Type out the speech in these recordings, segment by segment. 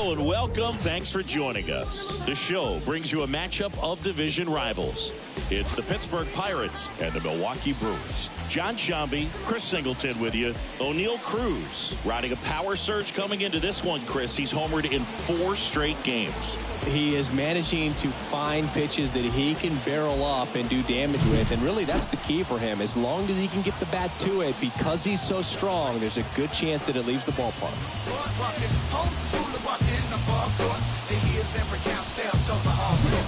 Hello and welcome. Thanks for joining us. The show brings you a matchup of division rivals. It's the Pittsburgh Pirates and the Milwaukee Brewers. John Shambi, Chris Singleton with you. O'Neal Cruz riding a power surge coming into this one, Chris. He's homered in 4 straight games. He is managing to find pitches that he can barrel up and do damage with, and really that's the key for him. As long as he can get the bat to it, because he's so strong, there's a good chance that it leaves the ballpark.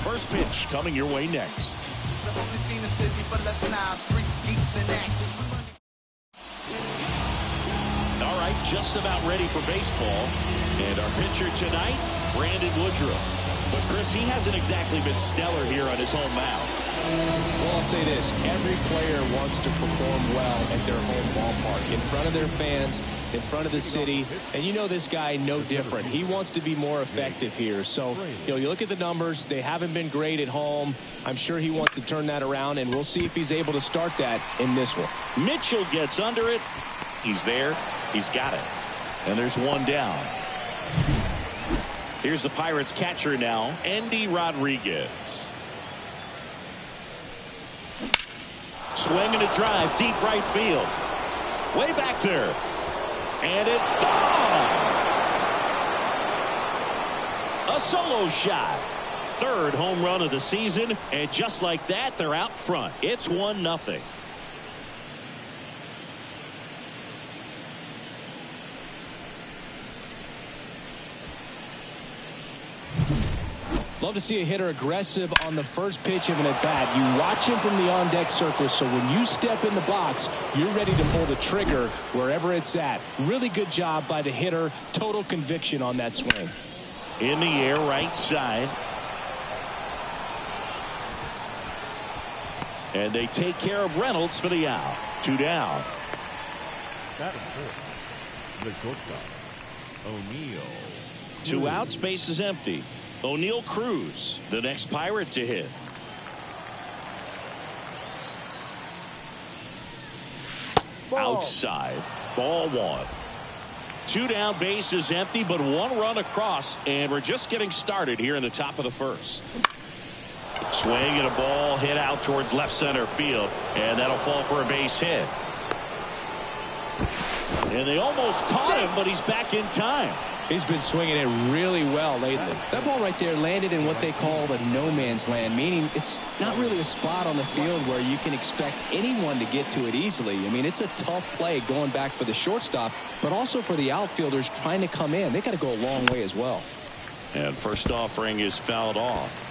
First pitch coming your way next. All right, just about ready for baseball. And our pitcher tonight, Brandon Woodruff. But, Chris, he hasn't exactly been stellar here on his home mound. Well, I'll say this. Every player wants to perform well at their home ballpark, in front of their fans, in front of the city. And you know this guy no different. He wants to be more effective here. So, you look at the numbers. They haven't been great at home. I'm sure he wants to turn that around, and we'll see if he's able to start that in this one. Mitchell gets under it. He's there. He's got it. And there's one down. Here's the Pirates catcher now, Andy Rodriguez. Swing and a drive, deep right field. Way back there. And it's gone. A solo shot. 3rd home run of the season. And just like that, they're out front. It's 1-0. Love to see a hitter aggressive on the first pitch of an at-bat. You watch him from the on-deck circle, so when you step in the box, you're ready to pull the trigger wherever it's at. Really good job by the hitter. Total conviction on that swing. In the air, right side. And they take care of Reynolds for the out. 2 down. Batting fourth, the shortstop, O'Neal. 2 outs, base is empty. O'Neal Cruz, the next Pirate to hit. Outside, ball 1. 2 down, base is empty, but 1 run across, and we're just getting started here in the top of the first. Swing and a ball hit out towards left center field, and that'll fall for a base hit. And they almost caught him, but he's back in time. He's been swinging it really well lately. That ball right there landed in what they call the no man's land, meaning it's not really a spot on the field where you can expect anyone to get to it easily. I mean, it's a tough play going back for the shortstop, but also for the outfielders trying to come in. They got to go a long way as well. And first offering is fouled off.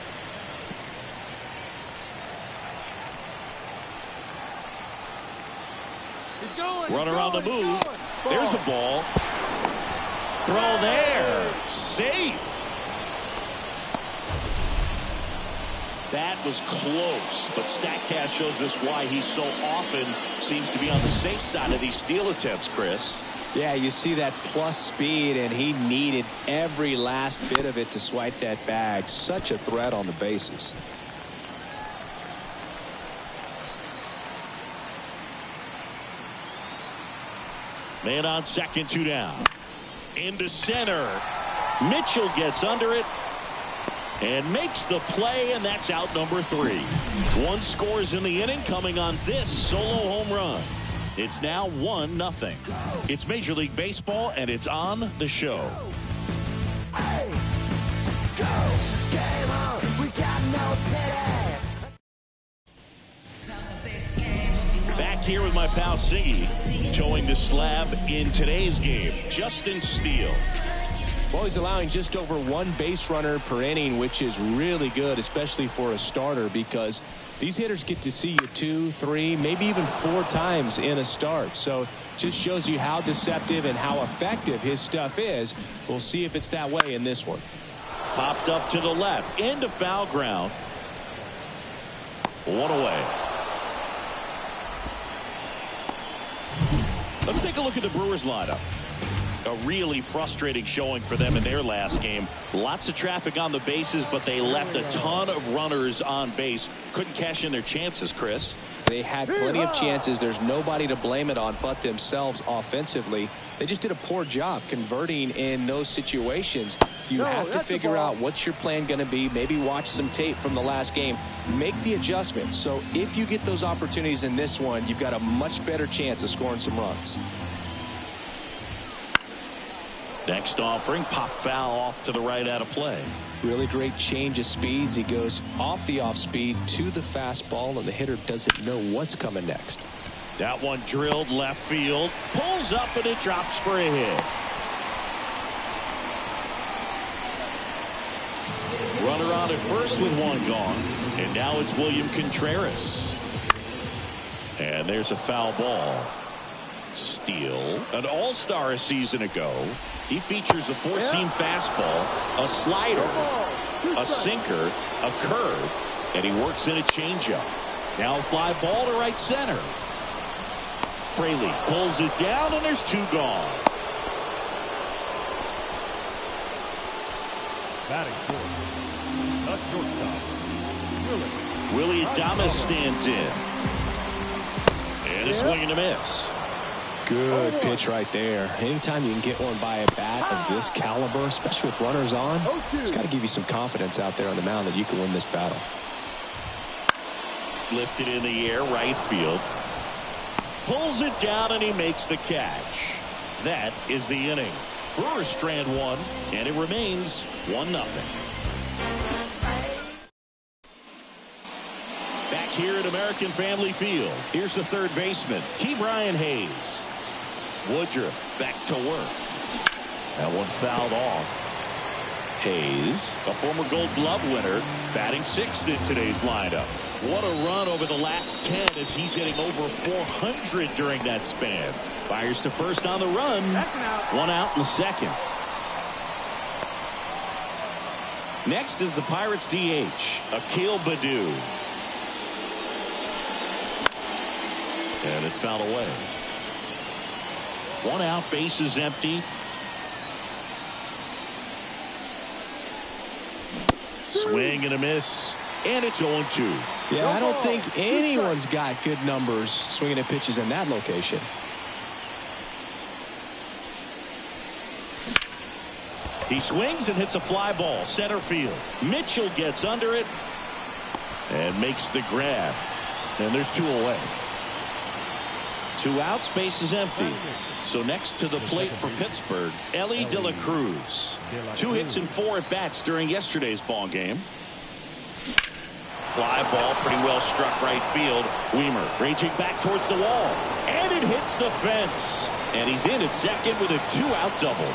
Runner on the move. There's a ball. Throw there. Safe. That was close, but StatCast shows us why he so often seems to be on the safe side of these steal attempts, Chris. Yeah, you see that plus speed, and he needed every last bit of it to swipe that bag. Such a threat on the bases. Man on second, 2 down. Into center. Mitchell gets under it and makes the play, and that's out number 3. 1 scores in the inning coming on this solo home run. It's now 1-0. It's Major League Baseball, and it's on the show. Hey, go, game on. We got no pity. Back here with my pal Siggy, towing the slab in today's game, Justin Steele. Well, he's allowing just over 1 base runner per inning, which is really good, especially for a starter, because these hitters get to see you 2, 3, maybe even 4 times in a start. So just shows you how deceptive and how effective his stuff is. We'll see if it's that way in this one. Popped up to the left, into foul ground. 1 away. Let's take a look at the Brewers lineup. A really frustrating showing for them in their last game. Lots of traffic on the bases, but they left a ton of runners on base. Couldn't cash in their chances, Chris. They had plenty of chances. There's nobody to blame it on but themselves offensively. They just did a poor job converting in those situations. You have to figure out what's your plan going to be. Maybe watch some tape from the last game. Make the adjustments. So if you get those opportunities in this one, you've got a much better chance of scoring some runs. Next offering, pop foul off to the right out of play. Really great change of speeds. He goes off the off speed to the fastball, and the hitter doesn't know what's coming next. That one drilled left field. Pulls up and it drops for a hit. Runner on at first with one gone. And now it's William Contreras. And there's a foul ball. Steele, an all-star a season ago. He features a four-seam fastball, a slider, a sinker, a curve, and he works in a changeup. Now a fly ball to right center. Fraley pulls it down, and there's two gone. Batting fourth, a shortstop, Willie Adames stands in. And a swing and a miss. Good pitch right there. Anytime you can get one by a bat of this caliber, especially with runners on, it's got to give you some confidence out there on the mound that you can win this battle. Lifted in the air, right field. Pulls it down, and he makes the catch. That is the inning. Brewers strand one, and it remains 1-0. Back here at American Family Field, here's the third baseman, Ke'Bryan Hayes. Woodruff back to work. That one fouled off. Hayes, a former Gold Glove winner, batting sixth in today's lineup. What a run over the last 10 as he's hitting over 400 during that span. Fires to first on the run. One out in the second. Next is the Pirates DH, Akil Baddoo. And it's fouled away. One out, bases empty. Swing and a miss. And it's 0-2. Yeah, I don't think anyone's got good numbers swinging at pitches in that location. He swings and hits a fly ball center field. Mitchell gets under it and makes the grab. And there's two away. Two outs, base is empty. So next to the plate for Pittsburgh, Ellie De La Cruz. 2 hits and 4 at bats during yesterday's ball game. Fly ball pretty well struck right field. Weimer raging back towards the wall. And it hits the fence. And he's in at second with a 2-out double.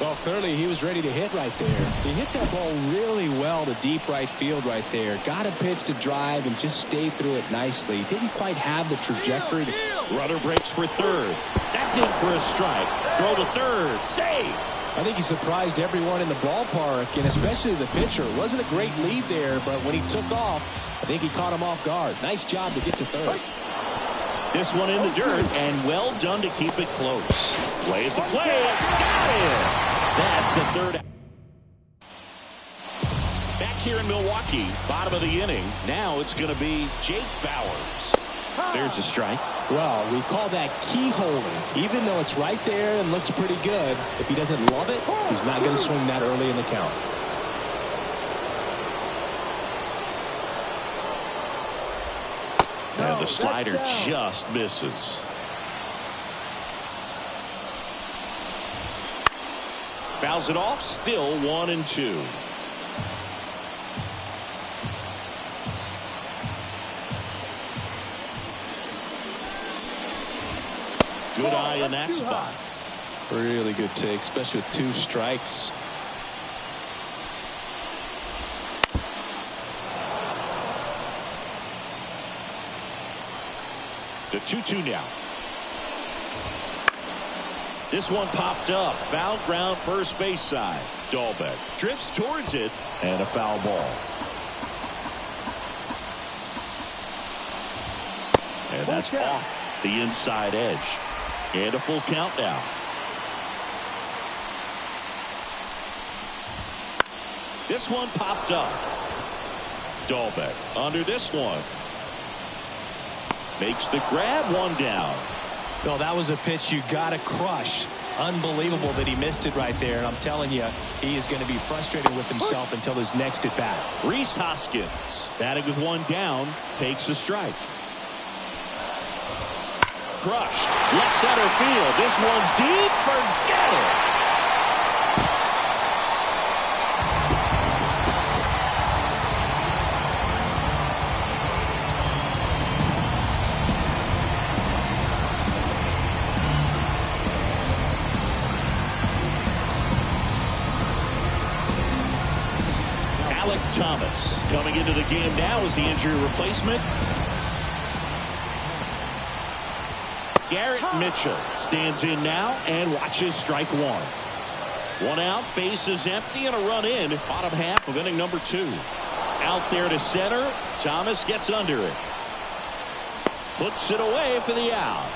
Well, clearly he was ready to hit right there. He hit that ball really well to deep right field right there. Got a pitch to drive and just stayed through it nicely. Didn't quite have the trajectory. Runner breaks for third. That's in for a strike. Throw to third. Save. I think he surprised everyone in the ballpark, and especially the pitcher. It wasn't a great lead there, but when he took off, I think he caught him off guard. Nice job to get to third. This one in the dirt, and well done to keep it close. Play at the plate. Got it. That's the third. Back here in Milwaukee, bottom of the inning. Now it's going to be Jake Bauers. There's a strike. Well, we call that keyholing. Even though it's right there and looks pretty good, if he doesn't love it, he's not going to swing that early in the count. And the slider just misses. Fouls it off, still 1-2. Good eye in that spot. Really good take, especially with 2 strikes. The 2-2 now. This one popped up. Foul ground first base side. Dahlbeck drifts towards it and a foul ball. And that's off the inside edge. And a full count now. This one popped up. Dahlbeck under this one. Makes the grab, one down. No, that was a pitch you got to crush. Unbelievable that he missed it right there. And I'm telling you, he is going to be frustrated with himself until his next at bat. Rhys Hoskins batting with one down, takes the strike. Crushed. Left center field. This one's deep. Forget it. Thomas coming into the game now as the injury replacement. Garrett Mitchell stands in now and watches strike one. One out, base is empty, and a run in. Bottom half of inning number 2. Out there to center. Thomas gets under it. Puts it away for the out.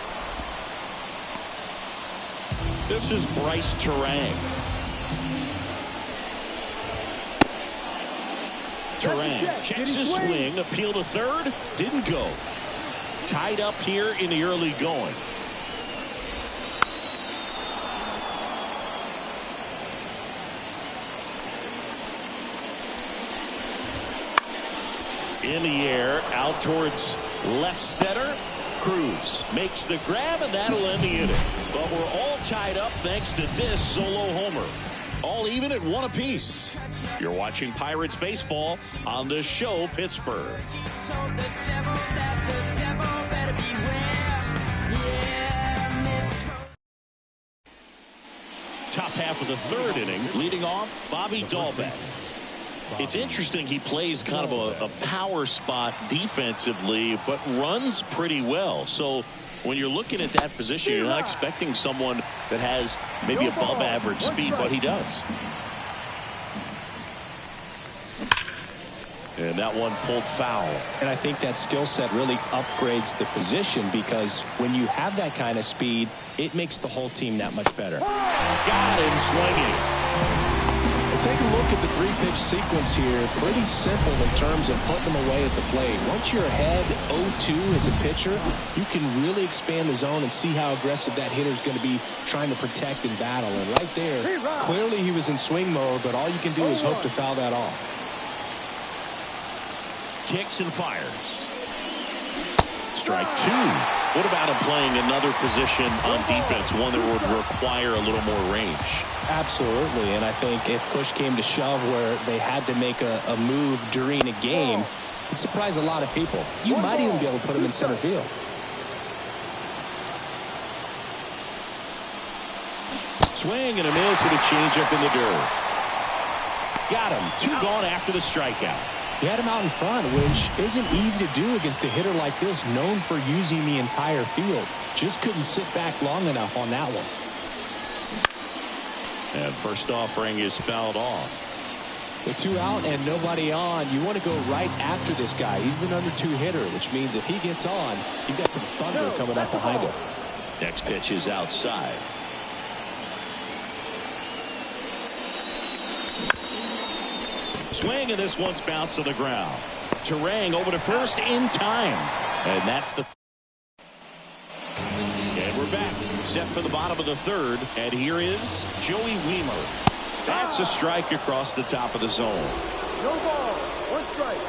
This is Bryce Terang. Terang checks his swing, appeal to third, didn't go. Tied up here in the early going. In the air, out towards left center. Cruz makes the grab, and that'll end the inning. But we're all tied up thanks to this solo homer. All even at one apiece. You're watching Pirates baseball on the show Pittsburgh. So the devil better beware. Yeah, Mrs. Top half of the third inning, leading off Bobby Dahlbeck. It's interesting, he plays kind of a power spot defensively, but runs pretty well. So when you're looking at that position, you're not expecting someone that has maybe above average speed, but he does. And that one pulled foul. And I think that skill set really upgrades the position, because when you have that kind of speed, it makes the whole team that much better. Got him swinging. Take a look at the 3-pitch sequence here. Pretty simple in terms of putting them away at the plate. Once you're ahead 0-2 as a pitcher, you can really expand the zone and see how aggressive that hitter is going to be trying to protect and battle. And right there, clearly he was in swing mode, but all you can do is hope to foul that off. Kicks and fires. Strike 2. What about him playing another position on defense, one that would require a little more range? Absolutely, and I think if push came to shove where they had to make a move during a game, it'd surprise a lot of people. You might even be able to put him in center field. Swing and a miss and a changeup in the dirt. Got him. 2 gone after the strikeout. He had him out in front, which isn't easy to do against a hitter like this, known for using the entire field. Just couldn't sit back long enough on that one. And first offering is fouled off. With 2 out and nobody on, you want to go right after this guy. He's the number 2 hitter, which means if he gets on, you've got some thunder coming up behind him. Next pitch is outside. Swing, and this one's bounced to the ground. Terang over to first in time. And that's the... And we're back. Set for the bottom of the third. And here is Joey Wiemer. That's a strike across the top of the zone. No ball. 1 strike.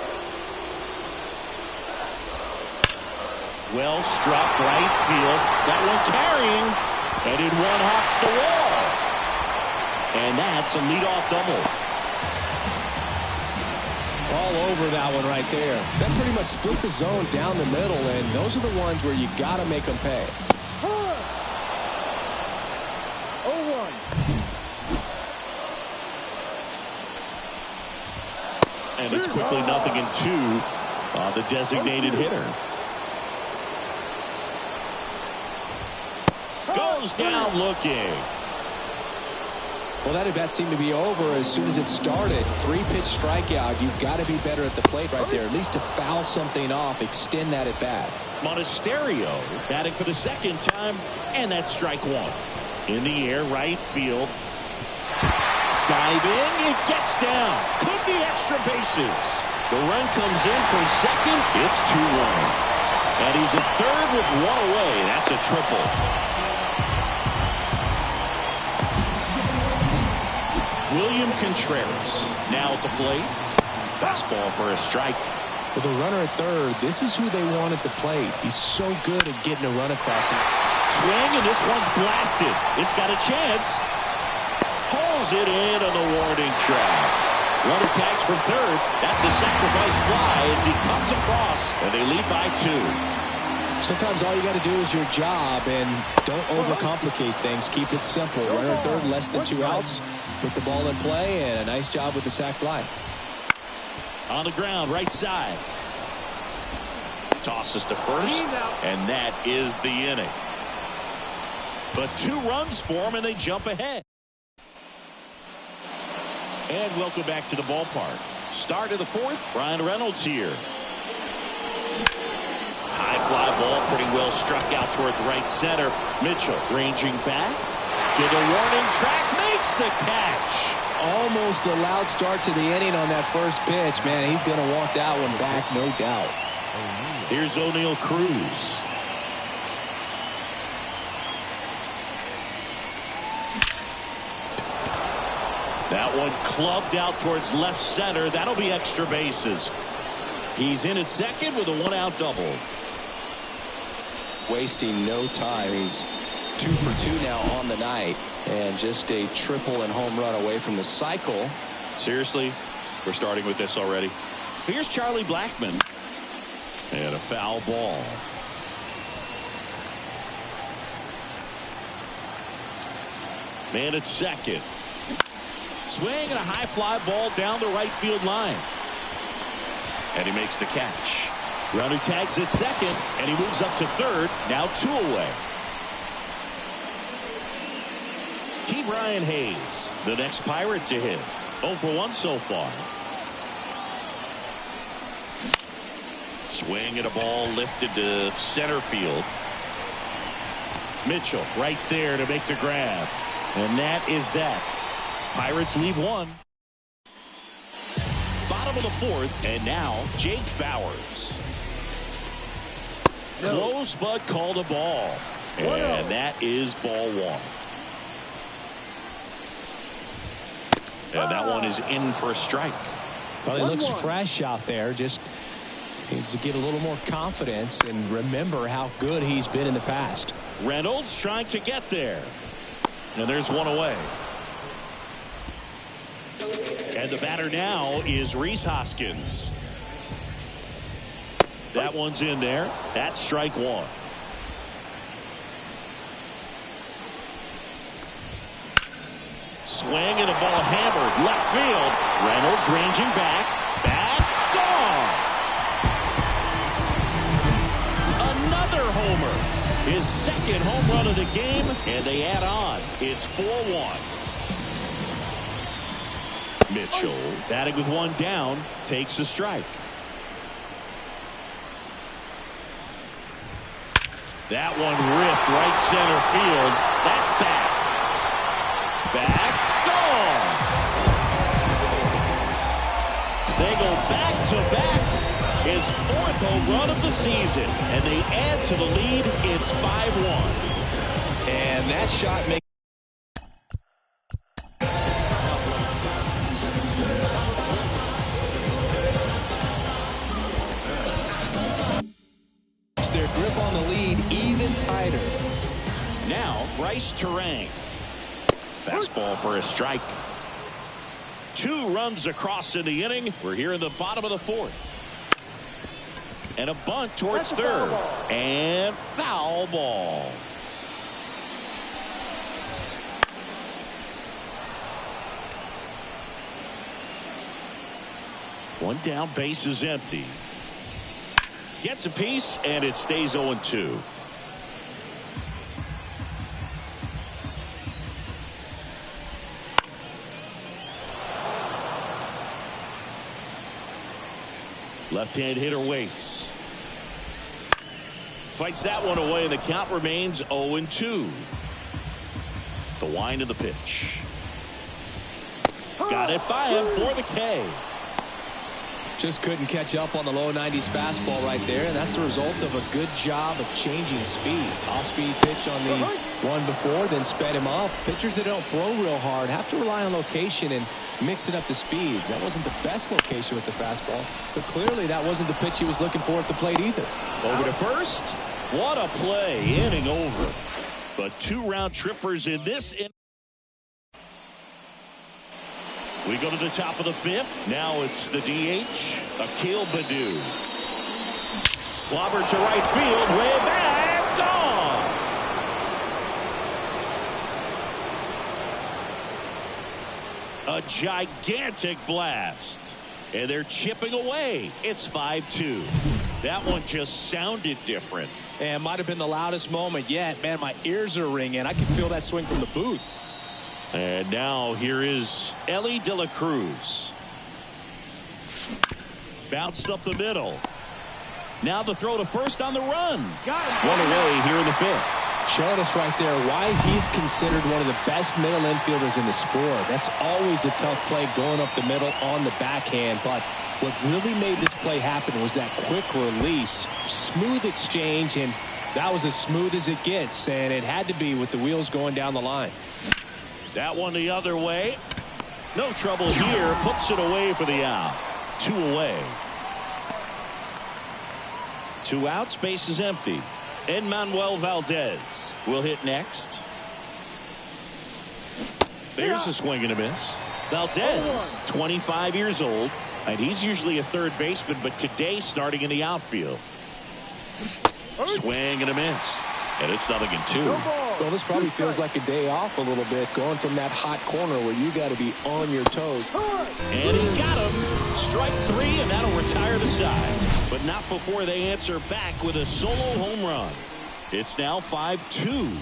Well struck right field. That one carrying. And in one hops the wall. And that's a leadoff double. All over that one right there. That pretty much split the zone down the middle, and those are the ones where you got to make them pay. 0-1. And it's quickly 0-2 on the designated hitter. Goes down looking. Well, that at bat seemed to be over as soon as it started. 3-pitch strikeout. You've got to be better at the plate right there, at least to foul something off, extend that at bat. Monasterio batting for the second time, and that's strike 1. In the air, right field. Diving, it gets down. Put the extra bases. The run comes in from second. It's 2-1. And he's at third with one away. That's a triple. William Contreras now at the plate. Fastball for a strike. With a runner at third, this is who they want at the plate. He's so good at getting a run across him. Swing, and this one's blasted. It's got a chance. Pulls it in on the warning track. Runner tags from third. That's a sacrifice fly as he comes across, and they lead by 2. Sometimes all you got to do is your job, and don't overcomplicate things. Keep it simple. Runner at third, less than 2 outs. Put the ball in play, and a nice job with the sac fly. On the ground, right side. Tosses to first, and that is the inning. But 2 runs for him, and they jump ahead. And welcome back to the ballpark. Start of the 4th, Ryan Reynolds here. High fly ball, pretty well struck out towards right center. Mitchell ranging back to the warning track, makes the catch. Almost a loud start to the inning on that first pitch. Man, he's going to walk that one back, no doubt. Here's O'Neal Cruz. That one clubbed out towards left center. That'll be extra bases. He's in at second with a 1-out double. Wasting no time. He's 2 for 2 now on the night, and just a triple and home run away from the cycle. Seriously, we're starting with this already. Here's Charlie Blackmon, and a foul ball. Man at second. Swing and a high fly ball down the right field line. And he makes the catch. Runner tags at second, and he moves up to third. Now 2 away. Key Brian Hayes, the next Pirate to hit. 0 for 1 so far. Swing and a ball lifted to center field. Mitchell right there to make the grab. And that is that. Pirates leave 1. Bottom of the 4th, and now Jake Bauers. No. Close, but called a ball. And that is ball 1. And that one is in for a strike. Probably looks fresh out there. Just needs to get a little more confidence and remember how good he's been in the past. Reynolds trying to get there. And there's 1 away. And the batter now is Rhys Hoskins. That one's in there. That's strike 1. Swing and a ball hammered left field. Reynolds ranging back. Back. Gone. Another homer. His second home run of the game, and they add on. It's 4-1. Mitchell batting with 1 down, takes a strike. That one ripped right center field. That's back. Back. Gone. They go back to back. His 4th home run of the season, and they add to the lead. It's 5-1. And that shot makes their grip on the lead even tighter. Now Bryce Terang. Fastball for a strike. 2 runs across in the inning. We're here in the bottom of the 4th. And a bunt towards third. And foul ball. One down, base is empty. Gets a piece, and it stays 0-2. Left-hand hitter waits. Fights that one away, and the count remains 0-2. The wind of the pitch. Got it by him for the K. Just couldn't catch up on the low 90s fastball right there, and that's the result of a good job of changing speeds. Off-speed pitch on the one before, then sped him up. Pitchers that don't throw real hard have to rely on location and mixing up the speeds. That wasn't the best location with the fastball, but clearly that wasn't the pitch he was looking for at the plate either. Over to first. What a play. Inning over. But 2 round trippers in this inning. We go to the top of the 5th. Now it's the DH, Akil Baddoo. Clobbered to right field, way back, gone. A gigantic blast. And they're chipping away. It's 5-2. That one just sounded different. And might have been the loudest moment yet. Man, my ears are ringing. I can feel that swing from the booth. And now here is Ellie De La Cruz. Bounced up the middle. Now the throw to first on the run. One away here in the 5th. Showing us right there why he's considered one of the best middle infielders in the sport. That's always a tough play going up the middle on the backhand. But what really made this play happen was that quick release, smooth exchange, and that was as smooth as it gets. And it had to be with the wheels going down the line. That one the other way. No trouble here. Puts it away for the out. 2 away. 2 outs. Base is empty. Enmanuel Valdez will hit next. There's a swing and a miss. Valdez, 25 years old, and he's usually a third baseman, but today starting in the outfield. Swing and a miss. And it's 0-2. Well, this probably feels like a day off a little bit, going from that hot corner where you got to be on your toes. And he got him. Strike 3, and that'll retire the side. But not before they answer back with a solo home run. It's now 5-2.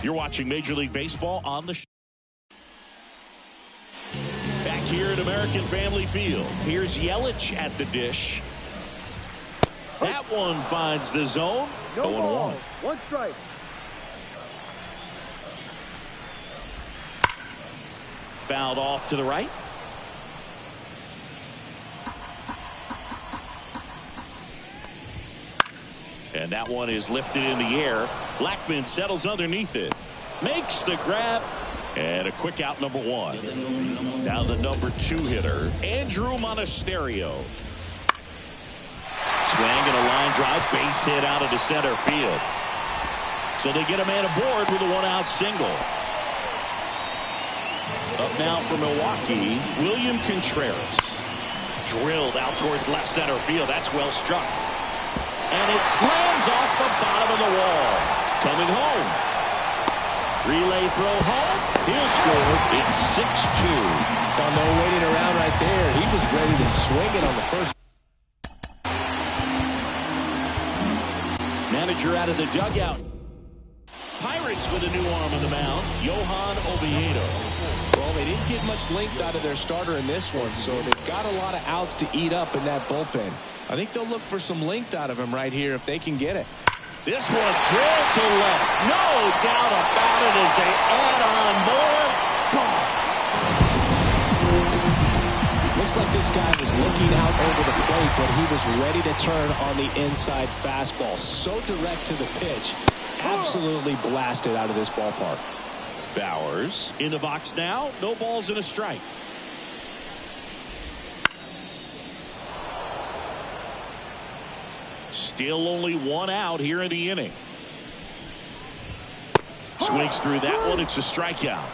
You're watching Major League Baseball on the show. Back here at American Family Field. Here's Yelich at the dish. That one finds the zone. No 0-1. ball. 1 strike. Fouled off to the right. And that one is lifted in the air. Blackman settles underneath it. Makes the grab. And a quick out, number 1. Now the number 2 hitter, Andrew Monasterio. Swing and a line drive, base hit out into center field. So they get a man aboard with a 1-out single. Up now for Milwaukee, William Contreras. Drilled out towards left center field. That's well struck. And it slams off the bottom of the wall. Coming home. Relay throw home. He'll score. It's 6-2. Well, no waiting around right there. He was ready to swing it on the first. Manager out of the dugout. Pirates with a new arm on the mound, Johan Oviedo. Well, they didn't get much length out of their starter in this one, so they've got a lot of outs to eat up in that bullpen. I think they'll look for some length out of him right here if they can get it. This one drilled to left. No doubt about it as they add on more. Gone. Looks like this guy was looking out over the plate, but he was ready to turn on the inside fastball. So direct to the pitch. Absolutely blasted out of this ballpark. Bowers in the box now. No balls and a strike. Still only 1 out here in the inning. Swings through that one. It's a strikeout.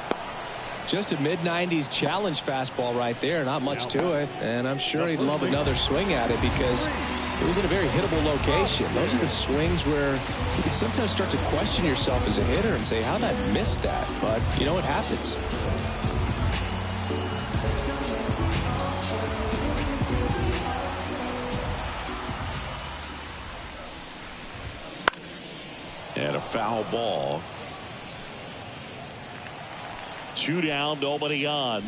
Just a mid-90s challenge fastball right there. Not much to it. And I'm sure he'd love another swing at it because it was in a very hittable location. Those are the swings where you can sometimes start to question yourself as a hitter and say, how did I miss that? But, you know, it happens. And a foul ball. 2 down, nobody on.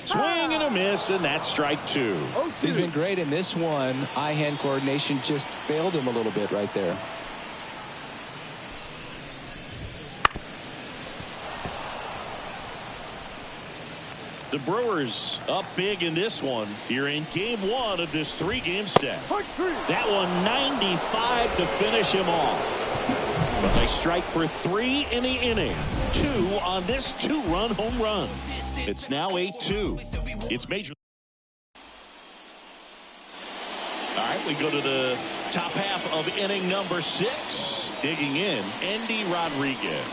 Swing and a miss, and that's strike 2. He's been great in this one. Eye-hand coordination just failed him a little bit right there. The Brewers up big in this one here in game one of this 3-game set. That one 95 to finish him off. But they strike for 3 in the inning. 2 on this 2-run home run. It's now 8-2. It's major. All right, we go to the top half of inning number 6. Digging in, Andy Rodriguez.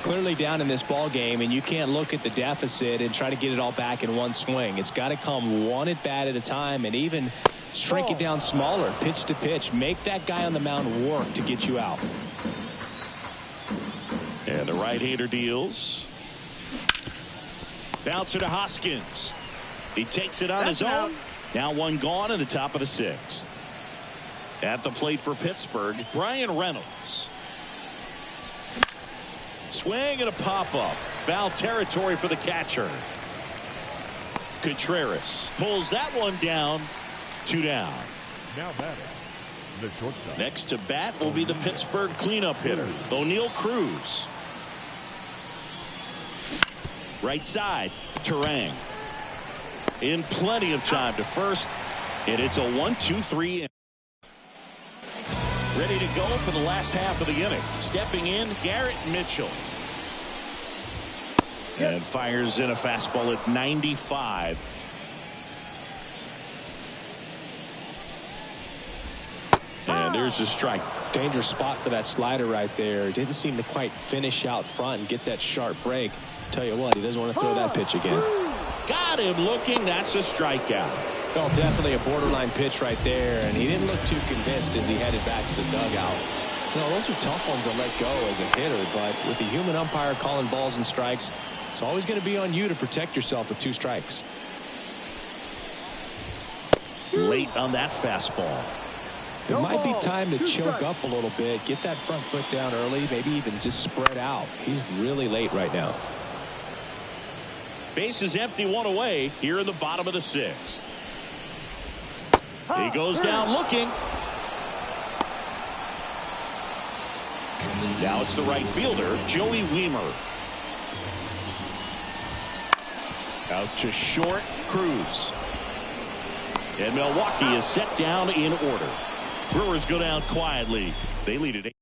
Clearly down in this ball game, and you can't look at the deficit and try to get it all back in one swing. It's got to come one at bat at a time, and even shrink it down smaller, pitch to pitch. Make that guy on the mound work to get you out. And the right-hander deals. Bouncer to Hoskins. He takes it on his own. Now one gone in the top of the 6th. At the plate for Pittsburgh, Brian Reynolds. Swing and a pop-up. Foul territory for the catcher. Contreras pulls that one down. 2 down. Now batting, the shortstop. Next to bat will be the Pittsburgh cleanup hitter, O'Neal Cruz. Right side, Turang. In plenty of time to first, and it's a 1-2-3. Ready to go for the last half of the inning. Stepping in, Garrett Mitchell. And fires in a fastball at 95. And there's the strike. Dangerous spot for that slider right there. Didn't seem to quite finish out front and get that sharp break. Tell you what, he doesn't want to throw that pitch again. Got him looking. That's a strikeout. Well, definitely a borderline pitch right there, and he didn't look too convinced as he headed back to the dugout. No, those are tough ones to let go as a hitter, but with the human umpire calling balls and strikes, it's always going to be on you to protect yourself with 2 strikes. Late on that fastball. It might be time to choke up a little bit, get that front foot down early, maybe even just spread out. He's really late right now. Base is empty, 1 away here in the bottom of the 6th. He goes down looking. Now it's the right fielder, Joey Wiemer. Out to short, Cruz. And Milwaukee is set down in order. Brewers go down quietly. They lead it 8.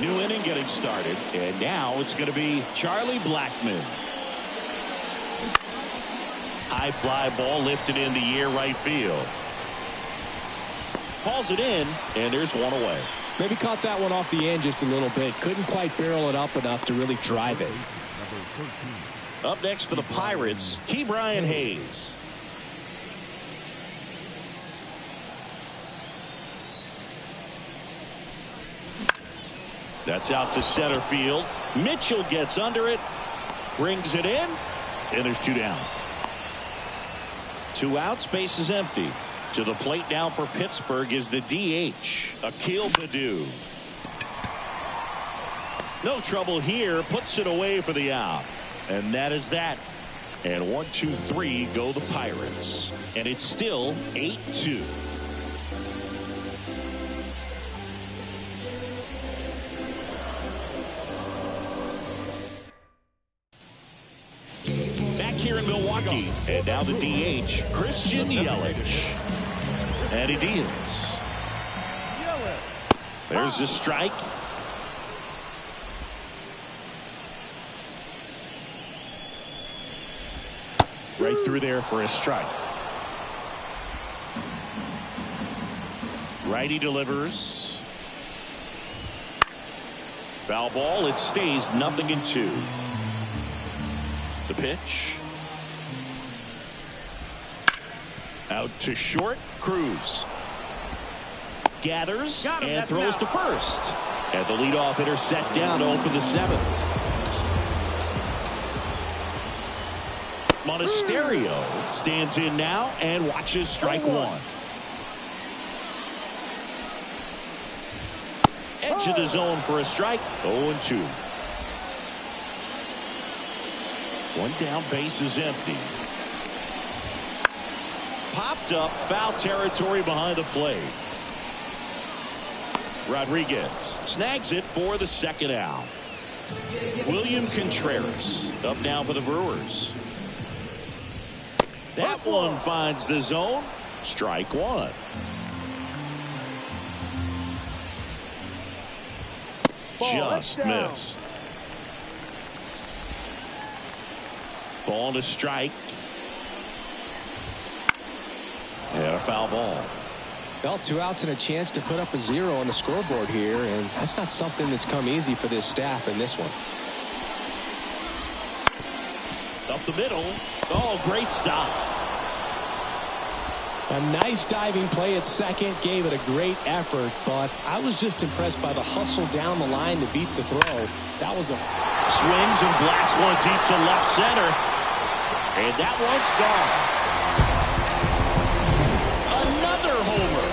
New inning getting started. And now it's going to be Charlie Blackmon. High fly ball lifted in the air right field. Hauls it in, and there's 1 away. Maybe caught that one off the end just a little bit. Couldn't quite barrel it up enough to really drive it. Up next for the Pirates, Ke'Bryan Hayes. That's out to center field. Mitchell gets under it, brings it in, and there's 2 down. 2 outs, base is empty. To the plate now for Pittsburgh is the DH, Akil Baddoo. No trouble here, puts it away for the out. And that is that. And 1, 2, 3 go the Pirates. And it's still 8-2. Back here in Milwaukee. And now the DH, Christian Yelich. And he deals. There's the strike. Right through there for a strike. Righty delivers. Foul ball. It stays 0-2. The pitch. Out to short. Cruz gathers and throws to first. And the leadoff hitter set down to open the 7th. Monasterio stands in now and watches strike 1. Edge of the zone for a strike. 0-2. 1 down, base is empty. Popped up, foul territory behind the plate. Rodriguez snags it for the 2nd out. William Contreras up now for the Brewers. That one finds the zone. Strike one. Just missed. Ball to strike. And a foul ball. Well, 2 outs and a chance to put up a 0 on the scoreboard here, and that's not something that's come easy for this staff in this one. Up the middle. Oh, great stop. A nice diving play at second, gave it a great effort, but I was just impressed by the hustle down the line to beat the throw. That was a swings and blasts one deep to left center, and that one's gone. Another homer.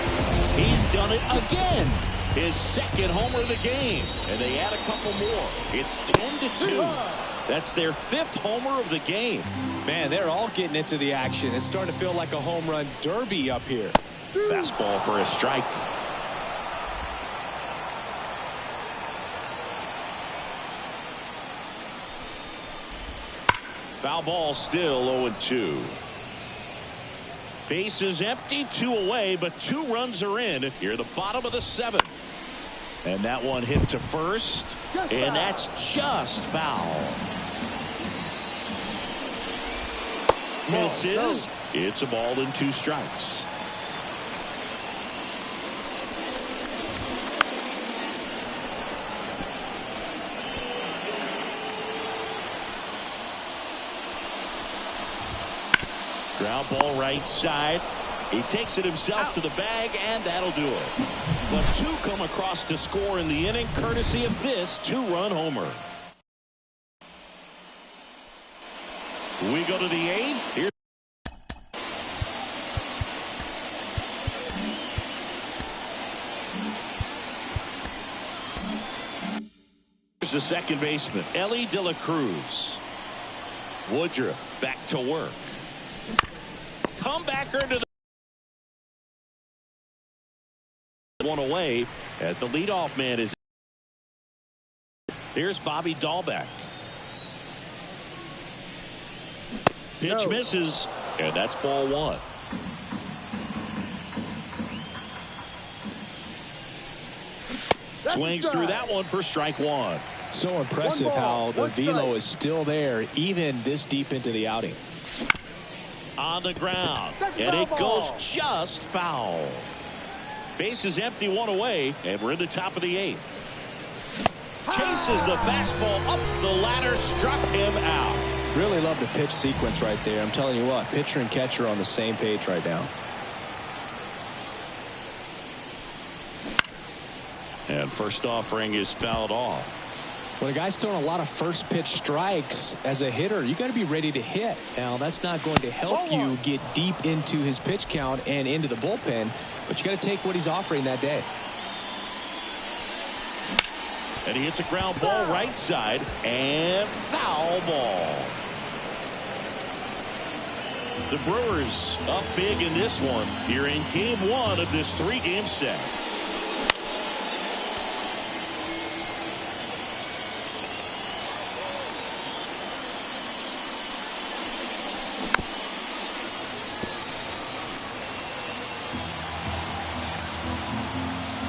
He's done it again. His second homer of the game, and they add a couple more. It's 10-2. That's their 5th homer of the game. Man, they're all getting into the action. It's starting to feel like a home run derby up here. Fastball for a strike. Foul ball, still 0-2. Bases empty, 2 away, but 2 runs are in here at the bottom of the 7th. And that one hit to first, and that's just foul. Misses. It's a ball and 2 strikes. Ground ball right side. He takes it himself to the bag, and that'll do it. But 2 come across to score in the inning, courtesy of this 2-run homer. We go to the 8th. Here's the second baseman, Ellie De La Cruz. Woodruff back to work. Comebacker to the one away as the leadoff man is. Here's Bobby Dahlbeck. Pitch misses, and that's ball 1. Swings through that one for strike 1. So impressive how the velo is still there even this deep into the outing. On the ground, and it goes just foul. Base is empty, 1 away, and we're in the top of the 8th. Chases the fastball up the ladder, struck him out. Really love the pitch sequence right there. I'm telling you what, pitcher and catcher are on the same page right now. And first offering is fouled off. When a guy's throwing a lot of first pitch strikes as a hitter, you got to be ready to hit. Now, that's not going to help you get deep into his pitch count and into the bullpen, but you got to take what he's offering that day. And he hits a ground ball right side, and foul ball. The Brewers up big in this one here in game 1 of this 3-game set.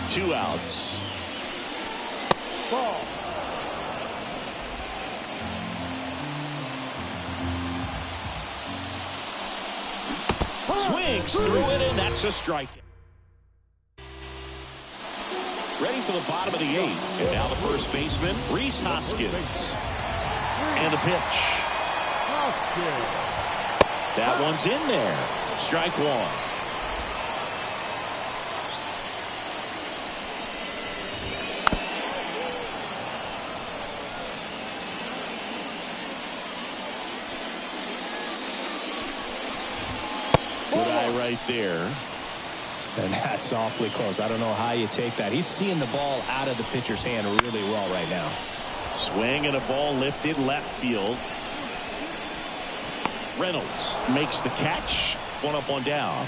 Two outs. Ball. Swings through it, and that's a strike. Ready for the bottom of the 8th. And now the first baseman, Rhys Hoskins. And the pitch. That one's in there. Strike 1. Right there. And that's awfully close. I don't know how you take that. He's seeing the ball out of the pitcher's hand really well right now. Swing and a ball lifted left field. Reynolds makes the catch. 1 up, 1 down.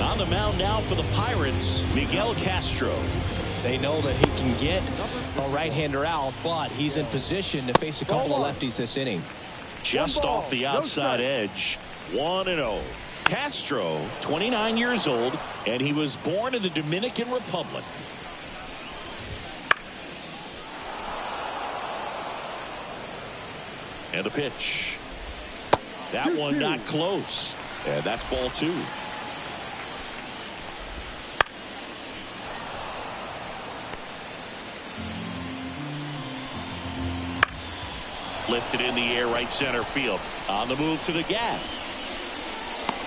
On On the mound now for the Pirates, Miguel Castro. They know that he can get a right-hander out, but he's in position to face a couple of lefties this inning. Just off the outside edge, 1-0. Castro, 29 years old, and he was born in the Dominican Republic. And the pitch. That one not close. And that's ball 2. Lifted in the air, right center field. On the move to the gap.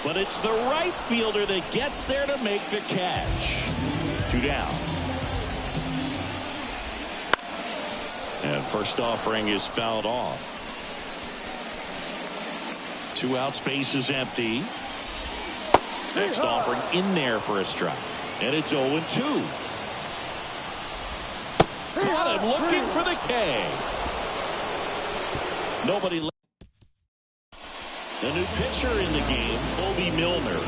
But it's the right fielder that gets there to make the catch. 2 down. And first offering is fouled off. 2 outs, base is empty. Next offering in there for a strike. And it's 0-2. Caught him looking for the K. Nobody left. The new pitcher in the game, Bobby Milner.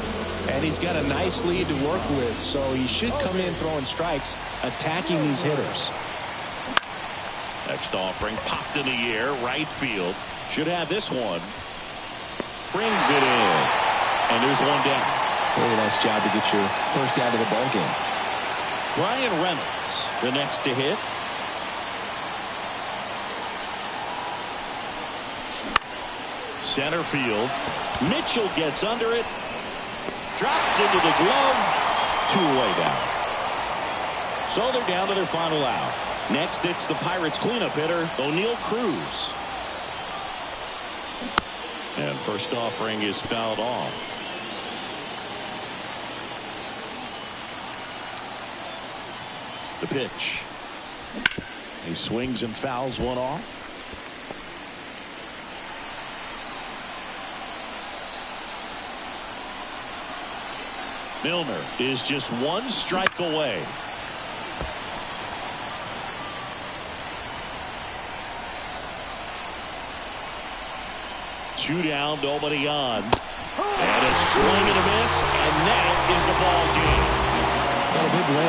And he's got a nice lead to work with, so he should come in throwing strikes, attacking these hitters. Next offering popped in the air, right field. Should have this one. Brings it in. And there's 1 down. Really nice job to get your first out of the ball game. Brian Reynolds, the next to hit. Center field. Mitchell gets under it. Drops into the glove. 2-away down. So they're down to their final out. Next, it's the Pirates cleanup hitter, O'Neal Cruz. And first offering is fouled off. The pitch. He swings and fouls one off. Milner is just 1 strike away. Two down, nobody on. And a swing and a miss, and that is the ball game. Got a big win.